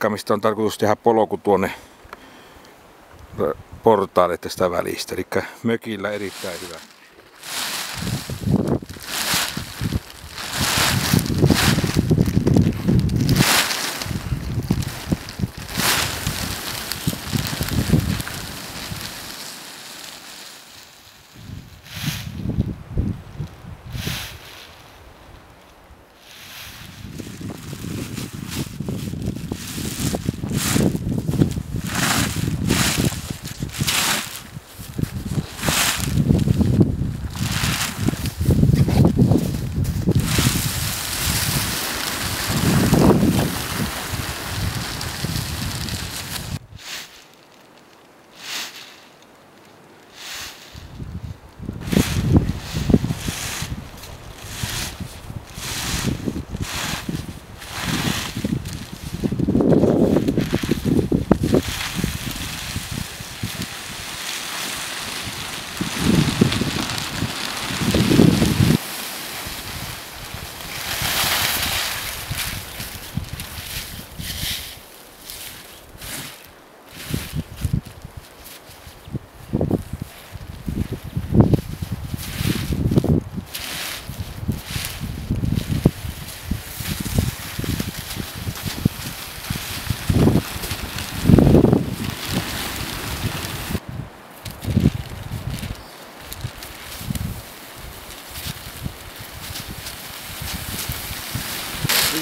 paikka, mistä on tarkoitus tehdä polku tuonne portaalle tästä välistä. Eli mökillä erittäin hyvä.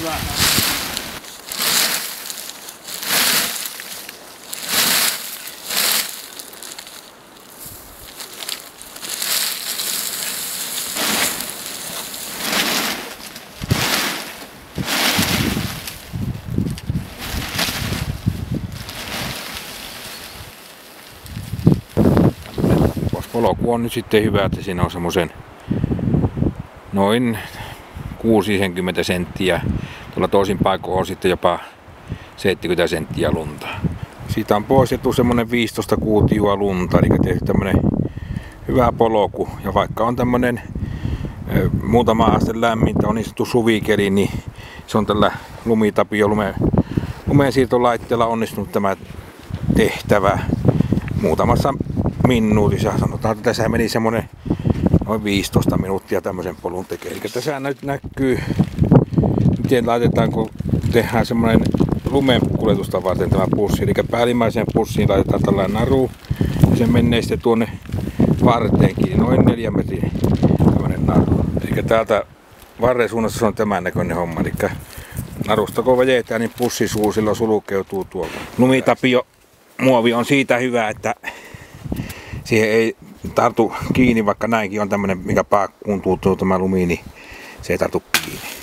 Hyvä. Polku on nyt sitten hyvä, että siinä on semmoisen noin 60 senttiä. Tuolla toisin paikoin on sitten jopa 70 senttiä lunta. Siitä on poistettu semmonen 15 kuutioa lunta, eli tehty tämmönen hyvä polku. Ja vaikka on tämmönen muutama aste lämmintä, on niin sanottu suvikeli, niin se on tällä lumitapio lumensiirtolaitteella onnistunut tämä tehtävä muutamassa minuutissa. Sanotaan, että tässä meni semmonen noin 15 minuuttia tämmöisen polun tekee. Eli tässä nyt näkyy, miten laitetaan, kun tehdään semmoinen lumenkuljetusta varten tämä pussi. Eli päällimmäiseen pussiin laitetaan tällainen naru ja se menee sitten tuonne varteenkin, noin 4 metrin tämmöinen naru. Eli täältä varren suunnassa se on tämän näköinen homma. Eli narusta kun vejetään, niin pussisuu silloin sulkeutuu tuolta. Lumitapio muovi on siitä hyvä, että siihen ei tartu kiinni, vaikka näinkin on tämmönen, mikä paakkuun tuntuu tämä lumi, niin se ei tartu kiinni.